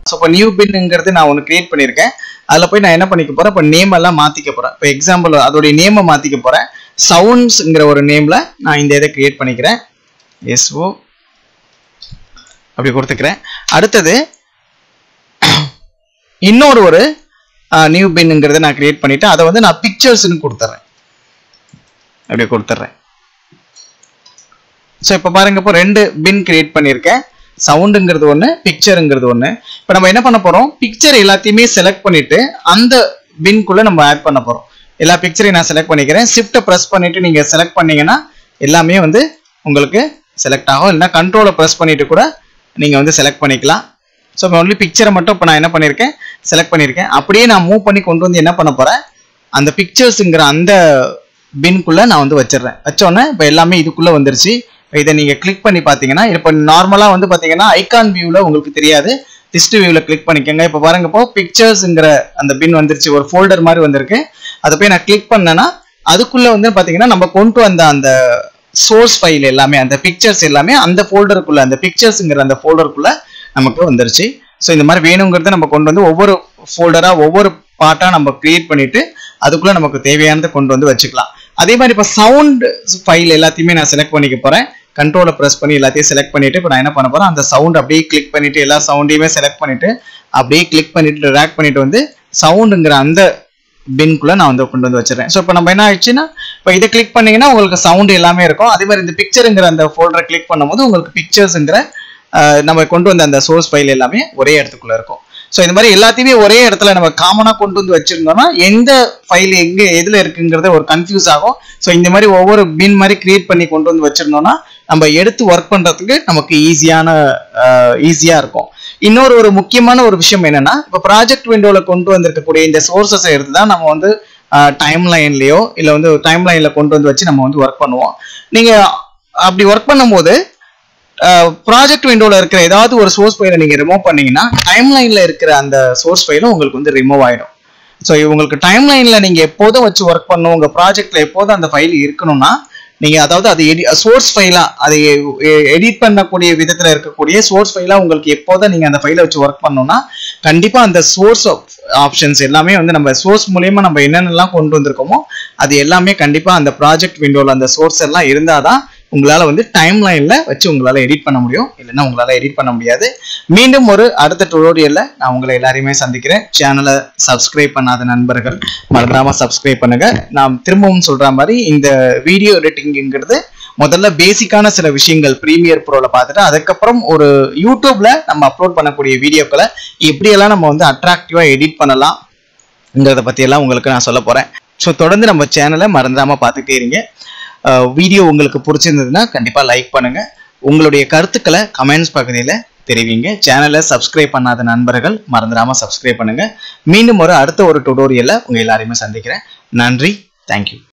So இப்போ new பின்ங்கிறது நான் ஒன்று கிரியேட் பண்ணியிருக்கேன். அதில் போய் நான் என்ன பண்ணிக்க போகிறேன், இப்போ நேம் எல்லாம் மாற்றிக்க போகிறேன். இப்போ எக்ஸாம்பிள் அதோடைய நேமை மாற்றிக்க போகிறேன். சவுண்ட்ஸ்ங்கிற ஒரு நேமில் நான் இந்த இதை கிரியேட் பண்ணிக்கிறேன். எஸ்ஓ அப்படி கொடுத்துக்கிறேன். அடுத்தது இன்னொரு ஒரு நியூ பின்ங்கிறத நான் கிரியேட் பண்ணிவிட்டு அதை வந்து நான் பிக்சர்ஸ்ன்னு கொடுத்துட்றேன். அப்படியே கொடுத்துட்றேன். ஸோ இப்போ பாருங்க, இப்போ 2 பின் கிரியேட் பண்ணியிருக்கேன். சவுண்டுங்கிறது ஒன்று, பிக்சருங்கிறது ஒன்று. இப்போ நம்ம என்ன பண்ண போகிறோம், பிக்சர் எல்லாத்தையுமே செலக்ட் பண்ணிவிட்டு அந்த பின்குள்ளே நம்ம ஆட் பண்ண போகிறோம். எல்லா பிக்சரையும் நான் செலக்ட் பண்ணிக்கிறேன். ஷிஃப்ட்டை ப்ரெஸ் பண்ணிவிட்டு நீங்கள் செலக்ட் பண்ணிங்கன்னா எல்லாமே வந்து உங்களுக்கு செலக்ட் ஆகும். இல்லைனா கண்ட்ரோலை ப்ரெஸ் பண்ணிவிட்டு கூட நீங்கள் வந்து செலக்ட் பண்ணிக்கலாம். ஸோ இப்போ ஒன்லி பிக்சரை மட்டும் இப்போ நான் என்ன பண்ணியிருக்கேன், செலக்ட் பண்ணியிருக்கேன். அப்படியே நான் மூவ் பண்ணி கொண்டு வந்து என்ன பண்ண போகிறேன், அந்த பிக்சர்ஸுங்கிற அந்த பின்குள்ளே நான் வந்து வச்சிடுறேன். வச்சோன்னே இப்போ எல்லாமே இதுக்குள்ளே வந்துருச்சு. இதை நீங்கள் கிளிக் பண்ணி பார்த்தீங்கன்னா, இப்போ நார்மலாக வந்து பார்த்தீங்கன்னா ஐகான் வியூவில் உங்களுக்கு தெரியாது. லிஸ்ட் வியூவில் கிளிக் பண்ணிக்கோங்க. இப்போ பாருங்க, இப்போ பிக்சர்ஸுங்கிற அந்த பின் வந்துருச்சு, ஒரு ஃபோல்டர் மாதிரி வந்திருக்கு. அதை போய் நான் கிளிக் பண்ணேன்னா அதுக்குள்ளே வந்து பார்த்தீங்கன்னா நம்ம கொண்டு வந்த அந்த சோர்ஸ் ஃபைல் எல்லாமே, அந்த பிக்சர்ஸ் எல்லாமே அந்த ஃபோல்டருக்குள்ளே, அந்த பிக்சர்ஸுங்கிற அந்த ஃபோல்டருக்குள்ளே நமக்கு வந்துருச்சு. ஸோ இந்த மாதிரி வேணுங்கிறத நம்ம கொண்டு வந்து ஒவ்வொரு ஃபோல்டராக ஒவ்வொரு பார்ட்டாக நம்ம கிரியேட் பண்ணிவிட்டு அதுக்குள்ளே நமக்கு தேவையானதை கொண்டு வந்து வச்சுக்கலாம். அதே மாதிரி இப்போ சவுண்ட் ஃபைல் எல்லாத்தையுமே நான் செலக்ட் பண்ணிக்க போகிறேன். கண்ட்ரோலை ப்ரெஸ் பண்ணி எல்லாத்தையும் செலக்ட் பண்ணிவிட்டு இப்போ நான் என்ன பண்ண போகிறேன், அந்த சவுண்ட் அப்படியே கிளிக் பண்ணிவிட்டு எல்லா சவுண்டையுமே செலக்ட் பண்ணிவிட்டு அப்படியே கிளிக் பண்ணிவிட்டு ட்ராக் பண்ணிவிட்டு வந்து சவுண்டுங்கிற அந்த பின்குள்ளே நான் வந்து கொண்டு வந்து வச்சிடறேன். ஸோ இப்போ நம்ம என்ன ஆயிடுச்சுன்னா, இப்போ இதை கிளிக் பண்ணிங்கன்னா உங்களுக்கு சவுண்டு எல்லாமே இருக்கும். அதே மாதிரி இந்த பிக்சருங்கிற அந்த ஃபோல்டரை கிளிக் பண்ணும்போது உங்களுக்கு பிக்சர்ஸுங்கிற நம்ம கொண்டு வந்த அந்த சோர்ஸ் ஃபைல் எல்லாமே ஒரே இடத்துக்குள்ளே இருக்கும். ஸோ இந்த மாதிரி எல்லாத்தையுமே ஒரே இடத்துல நம்ம காமனாக கொண்டு வந்து வச்சிருந்தோம்னா எந்த ஃபைல் எங்கே எதில் இருக்குங்கிறத ஒரு கன்ஃபியூஸ் ஆகும். ஸோ இந்த மாதிரி ஒவ்வொரு பின் மாதிரி கிரியேட் பண்ணி கொண்டு வந்து வச்சிருந்தோம்னா நம்ம எடுத்து ஒர்க் பண்ணுறதுக்கு நமக்கு ஈஸியாக இருக்கும். இன்னொரு ஒரு முக்கியமான ஒரு விஷயம் என்னன்னா, இப்போ ப்ராஜெக்ட் விண்டோவில் கொண்டு வந்திருக்கக்கூடிய இந்த சோர்ஸஸை எடுத்து தான் நம்ம வந்து டைம் லைன்லையோ இல்லை வந்து டைம் லைனில் கொண்டு வந்து வச்சு நம்ம வந்து ஒர்க் பண்ணுவோம். நீங்கள் அப்படி ஒர்க் பண்ணும்போது ப்ராஜெக்ட் விண்டோவில் இருக்கிற ஏதாவது ஒரு சோர்ஸ் ஃபைலை நீங்கள் ரிமூவ் பண்ணீங்கன்னா டைம் லைனில் இருக்கிற அந்த சோர்ஸ் ஃபைலும் உங்களுக்கு வந்து ரிமூவ் ஆகிடும். ஸோ உங்களுக்கு டைம் லைனில் நீங்கள் எப்போதும் வச்சு ஒர்க் பண்ணணும், உங்கள் ப்ராஜெக்டில் எப்போதும் அந்த ஃபைல் இருக்கணும்னா நீங்கள் அதாவது அது சோர்ஸ் ஃபைலாக அதை எடிட் பண்ணக்கூடிய விதத்தில் இருக்கக்கூடிய சோர்ஸ் ஃபைலாக உங்களுக்கு எப்போதும் நீங்கள் அந்த ஃபைலை வச்சு ஒர்க் பண்ணணும்னா கண்டிப்பாக அந்த சோர்ஸ் ஆப்ஷன்ஸ் எல்லாமே வந்து நம்ம சோர்ஸ் மூலயமா நம்ம என்னென்னலாம் கொண்டு வந்திருக்கோமோ அது எல்லாமே கண்டிப்பாக அந்த ப்ராஜெக்ட் விண்டோவில் அந்த சோர்ஸ் எல்லாம் இருந்தால் தான் உங்களால் வந்து டைம் லைனில் வச்சு உங்களால் எடிட் பண்ண முடியும். இல்லைன்னா உங்களால் எடிட் பண்ண முடியாது. மீண்டும் ஒரு அடுத்த டுடோரியலில் நான் உங்களை எல்லாரையுமே சந்திக்கிறேன். சேனலை சப்ஸ்கிரைப் பண்ணாத நண்பர்கள் மறந்துடாமல் சப்ஸ்கிரைப் பண்ணுங்கள். நான் திரும்பவும் சொல்கிற மாதிரி இந்த வீடியோ எடிட்டிங்கிறது முதல்ல பேசிக்கான சில விஷயங்கள் ப்ரீமியர் ப்ரோவில் பார்த்துட்டு அதுக்கப்புறம் ஒரு யூடியூப்பில் நம்ம அப்லோட் பண்ணக்கூடிய வீடியோக்களை எப்படியெல்லாம் நம்ம வந்து அட்ராக்டிவாக எடிட் பண்ணலாம்ங்கிறத பற்றியெல்லாம் உங்களுக்கு நான் சொல்ல போகிறேன். ஸோ தொடர்ந்து நம்ம சேனலை மறந்துடாமல் பார்த்துட்டே இருங்க. வீடியோ உங்களுக்கு பிடிச்சிருந்ததுன்னா கண்டிப்பாக லைக் பண்ணுங்கள். உங்களுடைய கருத்துக்களை கமெண்ட்ஸ் பகுதியில் தெரிவிங்க. சேனலை சப்ஸ்கிரைப் பண்ணாத நண்பர்கள் மறந்துடாமல் சப்ஸ்கிரைப் பண்ணுங்கள். மீண்டும் அடுத்த ஒரு டுடோரியலில் உங்கள் எல்லாரையுமே சந்திக்கிறேன். நன்றி. தேங்க்யூ.